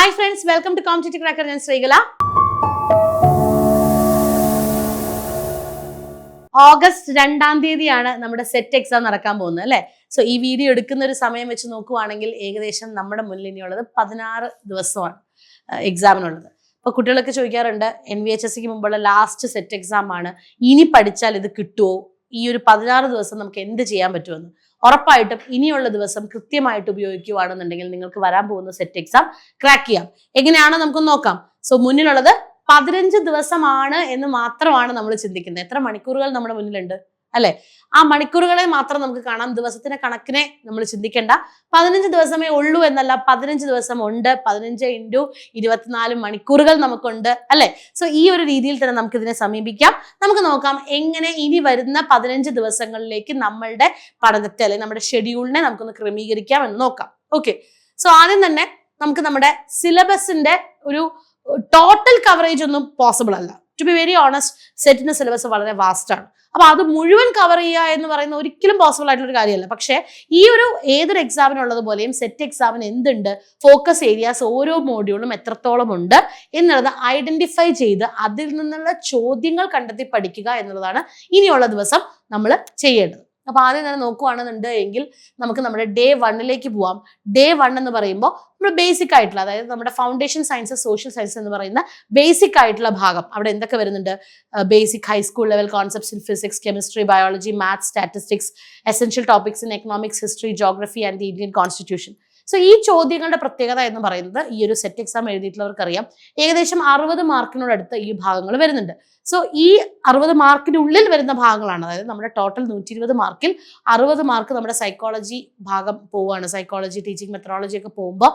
Hi friends, welcome to competitive cracker. ഞാൻ Sreekala. August 2-ാം തീയതിയാണ് നമ്മുടെ സെറ്റ് എക്സാം നടക്കാൻ പോകുന്നത് അല്ലേ. സോ ഈ വീഡിയോ എടുക്കുന്ന ഒരു സമയം വെച്ച് നോക്കുവാണെങ്കിൽ ഏകദേശം നമ്മുടെ മുന്നിൽ ഇനിയുള്ളത് 16 ദിവസമാണ് എക്സാമിനുള്ളത്. അപ്പോൾ കുട്ടികളൊക്കെ ചോദിക്കാറുണ്ട്, NVHSCക്ക് മുമ്പുള്ള ലാസ്റ്റ് സെറ്റ് എക്സാം ആണ്, ഇനി പഠിച്ചാൽ ഇത് കിട്ടുമോ, ഈ ഒരു 16 ദിവസം നമുക്ക് എന്ത് ചെയ്യാൻ പറ്റുമെന്ന്. ഉറപ്പായിട്ടും ഇനിയുള്ള ദിവസം കൃത്യമായിട്ട് ഉപയോഗിക്കുകയാണെന്നുണ്ടെങ്കിൽ നിങ്ങൾക്ക് വരാൻ പോകുന്ന സെറ്റ് എക്സാം ക്രാക്ക് ചെയ്യാം. എങ്ങനെയാണോ നമുക്കൊന്ന് നോക്കാം. സോ മുന്നിലുള്ളത് 15 ദിവസമാണ് എന്ന് മാത്രമാണ് നമ്മൾ ചിന്തിക്കുന്നത്. എത്ര മണിക്കൂറുകൾ നമ്മുടെ മുന്നിലുണ്ട് അല്ലെ? ആ മണിക്കൂറുകളെ മാത്രം നമുക്ക് കാണാം, ദിവസത്തിന്റെ കണക്കിനെ നമ്മൾ ചിന്തിക്കേണ്ട. 15 ദിവസമേ ഉള്ളൂ എന്നല്ല, 15 ദിവസം ഉണ്ട്. 15 × 24 മണിക്കൂറുകൾ നമുക്കുണ്ട് അല്ലെ. സോ ഈ ഒരു രീതിയിൽ തന്നെ നമുക്ക് ഇതിനെ സമീപിക്കാം. നമുക്ക് നോക്കാം എങ്ങനെ ഇനി വരുന്ന 15 ദിവസങ്ങളിലേക്ക് നമ്മളുടെ പഠനത്തെ അല്ലെങ്കിൽ നമ്മുടെ ഷെഡ്യൂളിനെ നമുക്കൊന്ന് ക്രമീകരിക്കാം എന്ന് നോക്കാം. ഓക്കെ, സോ ആദ്യം തന്നെ നമുക്ക് നമ്മുടെ സിലബസിന്റെ ഒരു ടോട്ടൽ കവറേജ് ഒന്നും പോസിബിൾ അല്ല. ടു ബി വെരി ഓണസ്റ്റ്, സെറ്റിന്റെ സിലബസ് വളരെ വാസ്റ്റ് ആണ്. അപ്പൊ അത് മുഴുവൻ കവർ ചെയ്യുക എന്ന് പറയുന്ന ഒരിക്കലും പോസിബിൾ ആയിട്ടുള്ള ഒരു കാര്യമല്ല. പക്ഷേ ഈ ഒരു ഏതൊരു എക്സാമിനുള്ളത് പോലെയും സെറ്റ് എക്സാമിന് എന്തുണ്ട്, ഫോക്കസ് ഏരിയാസ് ഓരോ മോഡ്യൂളും എത്രത്തോളം ഉണ്ട് എന്നുള്ളത് ഐഡന്റിഫൈ ചെയ്ത് അതിൽ നിന്നുള്ള ചോദ്യങ്ങൾ കണ്ടെത്തി പഠിക്കുക എന്നുള്ളതാണ് ഇനിയുള്ള ദിവസം നമ്മൾ ചെയ്യേണ്ടത്. അപ്പൊ ആദ്യം തന്നെ നോക്കുകയാണെന്നുണ്ട് എങ്കിൽ നമുക്ക് നമ്മുടെ ഡേ 1ലേക്ക് പോവാം. ഡേ 1 എന്ന് പറയുമ്പോൾ നമ്മൾ ബേസിക് ആയിട്ടുള്ള, അതായത് നമ്മുടെ ഫൗണ്ടേഷൻ സയൻസസ്, സോഷ്യൽ സയൻസ് എന്ന് പറയുന്ന ബേസിക് ആയിട്ടുള്ള ഭാഗം. അവിടെ എന്തൊക്കെ വരുന്നുണ്ട്? Basic high school level concepts in physics, chemistry, biology, maths, statistics, essential topics in economics, history, geography and the Indian constitution. So ഈ ചോദ്യങ്ങളുടെ പ്രത്യേകത എന്ന് പറയുന്നത്, ഈ ഒരു സെറ്റ് എക്സാം എഴുതിയിട്ടുള്ളവർക്കറിയാം, ഏകദേശം 60 മാർക്കിനോടടുത്ത് ഈ ഭാഗങ്ങൾ വരുന്നുണ്ട്. സോ ഈ 60 മാർക്കിനുള്ളിൽ വരുന്ന ഭാഗങ്ങളാണ്, അതായത് നമ്മുടെ ടോട്ടൽ 120 മാർക്കിൽ 60 മാർക്ക് നമ്മുടെ സൈക്കോളജി ഭാഗം പോവുകയാണ്. സൈക്കോളജി, ടീച്ചിങ് മെത്തഡോളജി ഒക്കെ പോകുമ്പോൾ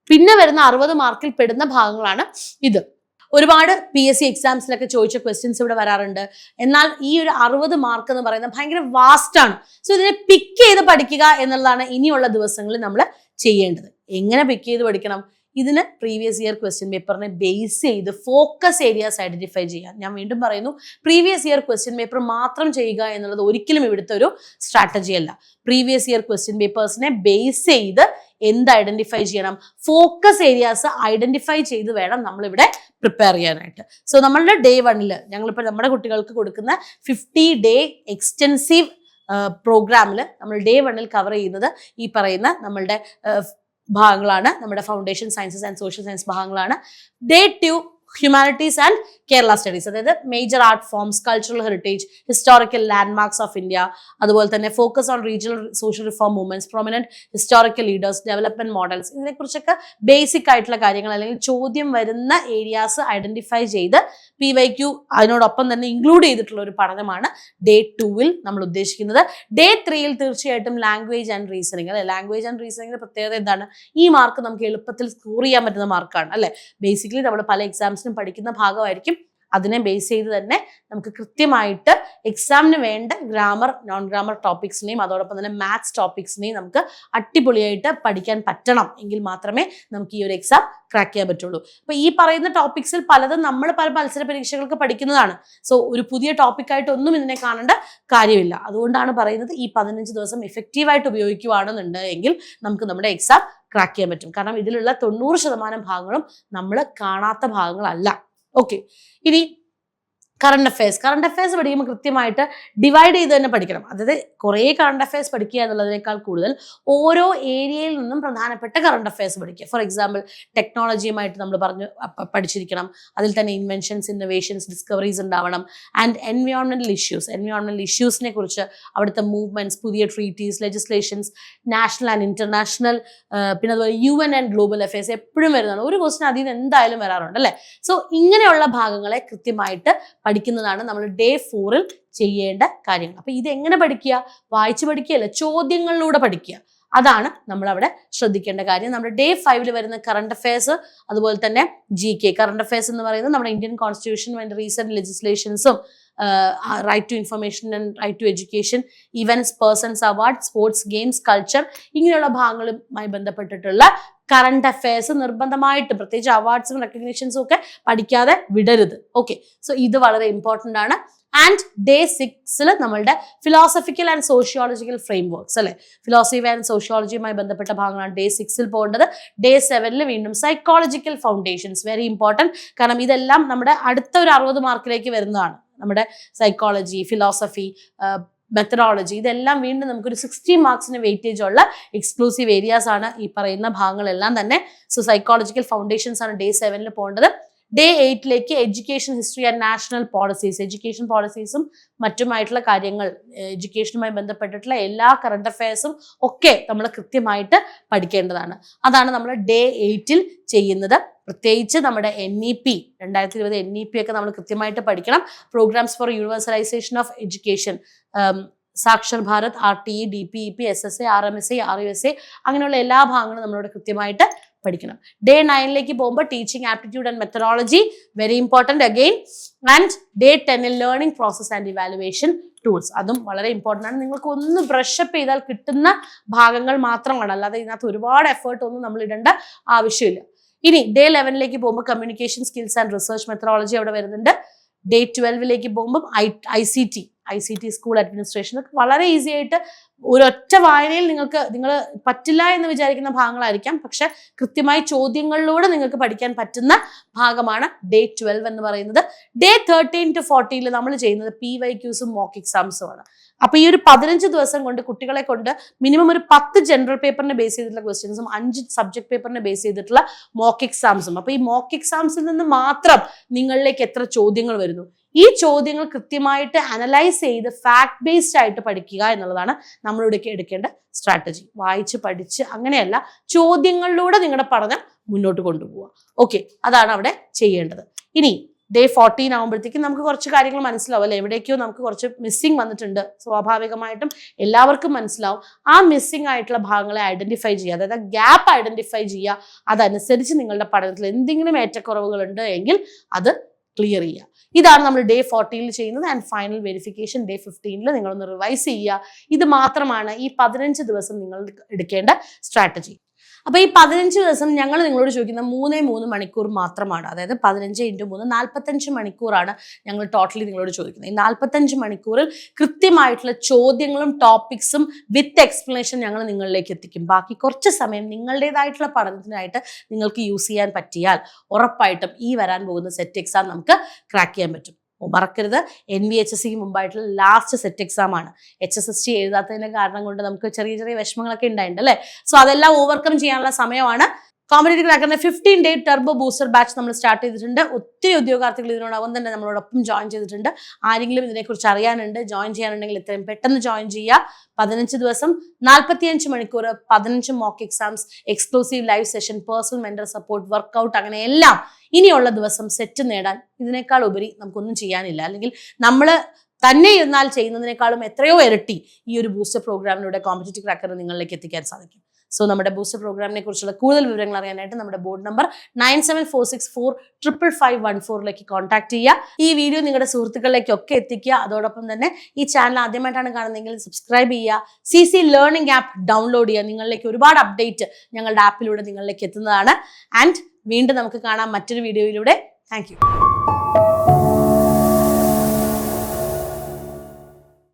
പിന്നെ വരുന്ന 60 മാർക്കിൽ പെടുന്ന ഭാഗങ്ങളാണ് ഇത്. ഒരുപാട് PSC എക്സാംസിലൊക്കെ ചോദിച്ച ക്വസ്റ്റ്യൻസ് ഇവിടെ വരാറുണ്ട്. എന്നാൽ ഈ ഒരു 60 മാർക്ക് എന്ന് പറയുന്നത് ഭയങ്കര വാസ്റ്റ് ആണ്. സോ ഇതിനെ പിക്ക് ചെയ്ത് പഠിക്കുക എന്നുള്ളതാണ് ഇനിയുള്ള ദിവസങ്ങളിൽ നമ്മൾ ചെയ്യേണ്ടത്. എങ്ങനെ പിക്ക് ചെയ്ത് പഠിക്കണം? ഇതിന് പ്രീവിയസ് ഇയർ ക്വസ്റ്റ്യൻ പേപ്പറിനെ ബേസ് ചെയ്ത് ഫോക്കസ് ഏരിയാസ് ഐഡന്റിഫൈ ചെയ്യാം. ഞാൻ വീണ്ടും പറയുന്നു, പ്രീവിയസ് ഇയർ ക്വസ്റ്റ്യൻ പേപ്പർ മാത്രം ചെയ്യുക എന്നുള്ളത് ഒരിക്കലും ഇവിടുത്തെ ഒരു സ്ട്രാറ്റജി അല്ല. പ്രീവിയസ് ഇയർ ക്വസ്റ്റ്യൻ പേപ്പേഴ്സിനെ ബേസ് ചെയ്ത് എന്ത് ഐഡന്റിഫൈ ചെയ്യണം? ഫോക്കസ് ഏരിയാസ് ഐഡന്റിഫൈ ചെയ്ത് വേണം നമ്മളിവിടെ പ്രിപ്പയർ ചെയ്യാനായിട്ട്. സോ നമ്മളുടെ ഡേ 1 ഞങ്ങളിപ്പോൾ നമ്മുടെ കുട്ടികൾക്ക് കൊടുക്കുന്ന 50 ഡേ എക്സ്റ്റെൻസീവ് പ്രോഗ്രാമിൽ നമ്മൾ ഡേ 1 കവർ ചെയ്യുന്നത് ഈ പറയുന്ന നമ്മളുടെ ഭാഗങ്ങളാണ്. നമ്മുടെ foundation sciences and social science ഭാഗങ്ങളാണ്. Day 2 humanities and Kerala studies, അതായത് major art forms, cultural heritage, historical landmarks of India, അതുപോലെ തന്നെ focus on regional social reform movements, prominent historical leaders, development models, ഇതിനെക്കുറിച്ചൊക്കെ ബേസിക് ആയിട്ടുള്ള കാര്യങ്ങൾ അല്ലെങ്കിൽ ചോദ്യം വരുന്ന ഏരിയാസ് ഐഡന്റിഫൈ ചെയ്ത് PYQ അതിനോടൊപ്പം തന്നെ ഇൻക്ലൂഡ് ചെയ്തിട്ടുള്ള ഒരു പഠനമാണ് ഡേ 2 നമ്മൾ ഉദ്ദേശിക്കുന്നത്. ഡേ 3 തീർച്ചയായിട്ടും ലാംഗ്വേജ് ആൻഡ് റീസണിങ് അല്ലെ. ലാംഗ്വേജ് ആൻഡ് റീസണിങ്ങിന്റെ പ്രത്യേകത എന്താണ്? ഈ മാർക്ക് നമുക്ക് എളുപ്പത്തിൽ സ്കോർ ചെയ്യാൻ പറ്റുന്ന മാർക്കാണ് അല്ലെ. ബേസിക്കലി നമ്മൾ പല എക്സാംസിനും പഠിക്കുന്ന ഭാഗമായിരിക്കും. അതിനെ ബേസ് ചെയ്ത് തന്നെ നമുക്ക് കൃത്യമായിട്ട് എക്സാമിന് വേണ്ട ഗ്രാമർ, നോൺ ഗ്രാമർ ടോപ്പിക്സിനെയും അതോടൊപ്പം തന്നെ മാത്സ് ടോപ്പിക്സിനെയും നമുക്ക് അടിപൊളിയായിട്ട് പഠിക്കാൻ പറ്റണം. എങ്കിൽ മാത്രമേ നമുക്ക് ഈ ഒരു എക്സാം ക്രാക്ക് ചെയ്യാൻ പറ്റുള്ളൂ. അപ്പൊ ഈ പറയുന്ന ടോപ്പിക്സിൽ പലതും നമ്മൾ പല മത്സര പരീക്ഷകൾക്ക് പഠിക്കുന്നതാണ്. സോ ഒരു പുതിയ ടോപ്പിക്കായിട്ട് ഒന്നും ഇതിനെ കാണേണ്ട കാര്യമില്ല. അതുകൊണ്ടാണ് പറയുന്നത്, ഈ 15 ദിവസം എഫക്റ്റീവായിട്ട് ഉപയോഗിക്കുകയാണെന്നുണ്ടെങ്കിൽ നമുക്ക് നമ്മുടെ എക്സാം ക്രാക്ക് ചെയ്യാൻ പറ്റും. കാരണം ഇതിലുള്ള 90% ഭാഗങ്ങളും നമ്മൾ കാണാത്ത ഭാഗങ്ങളല്ല. ഓക്കെ, ഇനി കറണ്ട് അഫയേഴ്സ് പഠിക്കുമ്പോൾ കൃത്യമായിട്ട് ഡിവൈഡ് ചെയ്ത് തന്നെ പഠിക്കണം. അതായത് കുറേ കറണ്ട് അഫയേഴ്സ് പഠിക്കുക എന്നുള്ളതിനേക്കാൾ കൂടുതൽ ഓരോ ഏരിയയിൽ നിന്നും പ്രധാനപ്പെട്ട കറണ്ട് അഫയേഴ്സ് പഠിക്കുക. ഫോർ എക്സാമ്പിൾ ടെക്നോളജിയുമായിട്ട് നമ്മൾ പഠിച്ചിരിക്കണം. അതിൽ തന്നെ ഇൻവെൻഷൻസ്, ഇന്നോവേഷൻസ്, ഡിസ്കവറീസ് ഉണ്ടാവണം. ആൻഡ് എൻവയോൺമെന്റൽ ഇഷ്യൂസിനെ കുറിച്ച്, അവിടുത്തെ മൂവ്മെന്റ്സ്, പുതിയ treaties, legislations, national and international, പിന്നെ അതുപോലെ UN ആൻഡ് ഗ്ലോബൽ അഫയേഴ്സ് എപ്പോഴും വരുന്നതാണ്. ഒരു ക്വസ്റ്റ്യൻ അതിൽ നിന്ന് എന്തായാലും വരാറുണ്ട് അല്ലേ. സോ ഇങ്ങനെയുള്ള ഭാഗങ്ങളെ കൃത്യമായിട്ട് പഠിക്കുന്നതാണ് നമ്മൾ ഡേ 4 ചെയ്യേണ്ട കാര്യങ്ങൾ. അപ്പൊ ഇത് എങ്ങനെ പഠിക്കുക? വായിച്ച് പഠിക്കുകയല്ല, ചോദ്യങ്ങളിലൂടെ പഠിക്കുക. അതാണ് നമ്മൾ അവിടെ ശ്രദ്ധിക്കേണ്ട കാര്യം. നമ്മുടെ ഡേ 5 വരുന്ന കറണ്ട് അഫയേഴ്സ്, അതുപോലെ തന്നെ GK. കറണ്ട് അഫയേഴ്സ് എന്ന് പറയുന്നത് നമ്മുടെ ഇന്ത്യൻ കോൺസ്റ്റിറ്റ്യൂഷൻ ആൻഡ് റീസെന്റ് ലെജിസ്ലേഷൻസും, right to information and right to education, events, persons award, sports, games, culture, ഇങ്ങനെയുള്ള ഭാഗങ്ങളുമായി ബന്ധപ്പെട്ടിട്ടുള്ള കറണ്ട് അഫയേഴ്സ് നിർബന്ധമായിട്ട്, പ്രത്യേകിച്ച് അവാർഡ്സും റെക്കഗ്നീഷൻസും ഒക്കെ പഠിക്കാതെ വിടരുത്. ഓക്കെ, സോ ഇത് വളരെ ഇമ്പോർട്ടൻ്റ് ആണ്. ആൻഡ് ഡേ 6 നമ്മളുടെ philosophical and sociological frame works അല്ലെ, ഫിലോസഫി ആൻഡ് സോഷ്യോളജിയുമായി ബന്ധപ്പെട്ട ഭാഗങ്ങളാണ് ഡേ 6 പോകേണ്ടത്. ഡേ 7 വീണ്ടും സൈക്കോളജിക്കൽ ഫൗണ്ടേഷൻസ്, വെരി ഇമ്പോർട്ടൻറ്റ്. കാരണം ഇതെല്ലാം നമ്മുടെ അടുത്ത ഒരു 60 മാർക്കിലേക്ക് വരുന്നതാണ്. നമ്മുടെ സൈക്കോളജി, ഫിലോസഫി, മെത്തഡോളജി, ഇതെല്ലാം വീണ്ടും നമുക്കൊരു 60 മാർക്സിന് വെയിറ്റേജ് ഉള്ള എക്സ്ക്ലൂസീവ് ഏരിയാസ് ആണ് ഈ പറയുന്ന ഭാഗങ്ങളെല്ലാം തന്നെ. സോ സൈക്കോളജിക്കൽ ഫൗണ്ടേഷൻസ് ആണ് ഡേ 7 പോകേണ്ടത്. Day 8 education history and national policies, education പോളിസീസും മറ്റുമായിട്ടുള്ള കാര്യങ്ങൾ, എഡ്യൂക്കേഷനുമായി ബന്ധപ്പെട്ടിട്ടുള്ള എല്ലാ കറണ്ട് അഫയേഴ്സും ഒക്കെ നമ്മൾ കൃത്യമായിട്ട് പഠിക്കേണ്ടതാണ്. അതാണ് നമ്മൾ ഡേ 8 ചെയ്യുന്നത്. പ്രത്യേകിച്ച് നമ്മുടെ NEP 2020 NEP ഒക്കെ നമ്മൾ കൃത്യമായിട്ട് പഠിക്കണം. Programs for universalization of education, Saakshar Bharat, RTE, DPEP, SSA, RMSA, RUSA, അങ്ങനെയുള്ള എല്ലാ ഭാഗങ്ങളും നമ്മളോട് കൃത്യമായിട്ട് പഠിക്കണം. ഡേ 9 പോകുമ്പോൾ teaching aptitude and methodology, very important again. And day 10 learning process and evaluation tools, അതും വളരെ ഇമ്പോർട്ടൻ്റ് ആണ്. നിങ്ങൾക്ക് ഒന്ന് ബ്രഷപ്പ് ചെയ്താൽ കിട്ടുന്ന ഭാഗങ്ങൾ മാത്രമാണ്, അല്ലാതെ ഇതിനകത്ത് ഒരുപാട് എഫേർട്ട് ഒന്നും നമ്മൾ ഇടേണ്ട ആവശ്യമില്ല. ഇനി ഡേ 11 പോകുമ്പോൾ communication skills and research methodology അവിടെ വരുന്നുണ്ട്. ഡേ 12 പോകുമ്പോൾ ICT സ്കൂൾ അഡ്മിനിസ്ട്രേഷൻ, വളരെ ഈസി ആയിട്ട് ഒരൊറ്റ വായനയിൽ നിങ്ങൾ പറ്റില്ല എന്ന് വിചാരിക്കുന്ന ഭാഗങ്ങളായിരിക്കാം, പക്ഷെ കൃത്യമായി ചോദ്യങ്ങളിലൂടെ നിങ്ങൾക്ക് പഠിക്കാൻ പറ്റുന്ന ഭാഗമാണ് ഡേ 12 എന്ന് പറയുന്നത്. ഡേ 13 to 14 നമ്മൾ ചെയ്യുന്നത് PYQസും മോക്ക് എക്സാംസും ആണ്. അപ്പൊ ഈ ഒരു 15 ദിവസം കൊണ്ട് കുട്ടികളെ കൊണ്ട് മിനിമം ഒരു 10 ജനറൽ പേപ്പറിനെ ബേസ് ചെയ്തിട്ടുള്ള ക്വസ്റ്റ്യൻസും 5 സബ്ജക്ട് പേപ്പറിനെ ബേസ് ചെയ്തിട്ടുള്ള മോക്ക് എക്സാംസും. അപ്പൊ ഈ മോക്ക് എക്സാംസിൽ നിന്ന് മാത്രം നിങ്ങളിലേക്ക് എത്ര ചോദ്യങ്ങൾ വരുന്നു, ഈ ചോദ്യങ്ങൾ കൃത്യമായിട്ട് അനലൈസ് ചെയ്ത് ഫാക്ട് ബേസ്ഡ് ആയിട്ട് പഠിക്കുക എന്നുള്ളതാണ് നമ്മളിവിടെ എടുക്കേണ്ട സ്ട്രാറ്റജി. വായിച്ച് പഠിച്ച് അങ്ങനെയല്ല, ചോദ്യങ്ങളിലൂടെ നിങ്ങളുടെ പഠനം മുന്നോട്ട് കൊണ്ടുപോവുക. ഓക്കെ, അതാണ് അവിടെ ചെയ്യേണ്ടത്. ഇനി ഡേ 14 ആകുമ്പോഴത്തേക്കും നമുക്ക് കുറച്ച് കാര്യങ്ങൾ മനസ്സിലാവും അല്ലെ, എവിടേക്കോ നമുക്ക് കുറച്ച് മിസ്സിങ് വന്നിട്ടുണ്ട്, സ്വാഭാവികമായിട്ടും എല്ലാവർക്കും മനസ്സിലാവും. ആ മിസ്സിങ് ആയിട്ടുള്ള ഭാഗങ്ങളെ ഐഡന്റിഫൈ ചെയ്യുക, അതായത് ഗ്യാപ്പ് ഐഡന്റിഫൈ ചെയ്യുക. അതനുസരിച്ച് നിങ്ങളുടെ പഠനത്തിൽ എന്തെങ്കിലും ഏറ്റക്കുറവുകൾ ഉണ്ട് എങ്കിൽ അത് ക്ലിയർ ചെയ്യുക. ഇതാണ് നമ്മൾ ഡേ 14 ചെയ്യുന്നത്. ആൻഡ് ഫൈനൽ വെരിഫിക്കേഷൻ ഡേ 15 നിങ്ങളൊന്ന് റിവൈസ് ചെയ്യുക. ഇത് മാത്രമാണ് ഈ 15 ദിവസം നിങ്ങൾ എടുക്കേണ്ട സ്ട്രാറ്റജി. അപ്പൊ ഈ 15 ദിവസം ഞങ്ങൾ നിങ്ങളോട് ചോദിക്കുന്ന 3 മണിക്കൂർ മാത്രമാണ്. അതായത് 15 × 3 45 മണിക്കൂറാണ് ഞങ്ങൾ ടോട്ടലി നിങ്ങളോട് ചോദിക്കുന്നത്. ഈ 45 മണിക്കൂറിൽ കൃത്യമായിട്ടുള്ള ചോദ്യങ്ങളും ടോപ്പിക്സും വിത്ത് എക്സ്പ്ലനേഷൻ ഞങ്ങൾ നിങ്ങളിലേക്ക് എത്തിക്കും. ബാക്കി കുറച്ച് സമയം നിങ്ങളുടേതായിട്ടുള്ള പഠനത്തിനായിട്ട് നിങ്ങൾക്ക് യൂസ് ചെയ്യാൻ പറ്റിയാൽ ഉറപ്പായിട്ടും ഈ വരാൻ പോകുന്ന സെറ്റ് എക്സാം നമുക്ക് ക്രാക്ക് ചെയ്യാൻ പറ്റും. മറക്കരുത്, NVHSC മുമ്പായിട്ടുള്ള ലാസ്റ്റ് സെറ്റ് എക്സാം ആണ്. HSST എഴുതാത്തതിന്റെ കാരണം കൊണ്ട് നമുക്ക് ചെറിയ ചെറിയ വിഷമങ്ങളൊക്കെ ഉണ്ടായിട്ടുണ്ട് അല്ലേ. സോ അതെല്ലാം ഓവർകം ചെയ്യാനുള്ള സമയമാണ്. കോമ്പറ്റേറ്റീവ് ക്രാക്കറിന്റെ 15-day ടർബോ ബൂസ്റ്റർ ബാച്ച് നമ്മൾ സ്റ്റാർട്ട് ചെയ്തിട്ടുണ്ട്. ഒത്തിരി ഉദ്യോഗാർത്ഥികൾ ഇതിനോടൊപ്പം തന്നെ നമ്മളോടൊപ്പം ജോയിൻ ചെയ്തിട്ടുണ്ട്. ആരെങ്കിലും ഇതിനെക്കുറിച്ച് അറിയാനുണ്ട്, ജോയിൻ ചെയ്യാനുണ്ടെങ്കിൽ എത്രയും പെട്ടെന്ന് ജോയിൻ ചെയ്യുക. 15 ദിവസം 45 മണിക്കൂർ, 15 mock exams, exclusive live session, personal mentor support, workout, അങ്ങനെ എല്ലാം. ഇനിയുള്ള ദിവസം സെറ്റ് നേടാൻ ഇതിനേക്കാൾ ഉപരി നമുക്കൊന്നും ചെയ്യാനില്ല. അല്ലെങ്കിൽ നമ്മൾ തന്നെ ഇരുന്നാൽ ചെയ്യുന്നതിനേക്കാളും എത്രയോ ഇരട്ടി ഈ ഒരു ബൂസ്റ്റർ പ്രോഗ്രാമിലൂടെ കോമ്പറ്റേറ്റീവ് ക്രാക്കർ നിങ്ങളിലേക്ക് എത്തിക്കാൻ സാധിക്കും. സോ നമ്മുടെ ബൂസ്റ്റർ പ്രോഗ്രാമിനെ കുറിച്ചുള്ള കൂടുതൽ വിവരങ്ങൾ അറിയാനായിട്ട് നമ്മുടെ ബോർഡ് നമ്പർ 9746455514 കോൺടാക്ട് ചെയ്യുക. ഈ വീഡിയോ നിങ്ങളുടെ സുഹൃത്തുക്കളിലേക്കൊക്കെ എത്തിക്കുക. അതോടൊപ്പം തന്നെ ഈ ചാനൽ ആദ്യമായിട്ടാണ് കാണുന്നതെങ്കിൽ സബ്സ്ക്രൈബ് ചെയ്യുക. CC ലേണിംഗ് ആപ്പ് ഡൗൺലോഡ് ചെയ്യുക. നിങ്ങളിലേക്ക് ഒരുപാട് അപ്ഡേറ്റ് ഞങ്ങളുടെ ആപ്പിലൂടെ നിങ്ങളിലേക്ക് എത്തുന്നതാണ്. ആൻഡ് വീണ്ടും നമുക്ക് കാണാം മറ്റൊരു വീഡിയോയിലൂടെ. Thank you.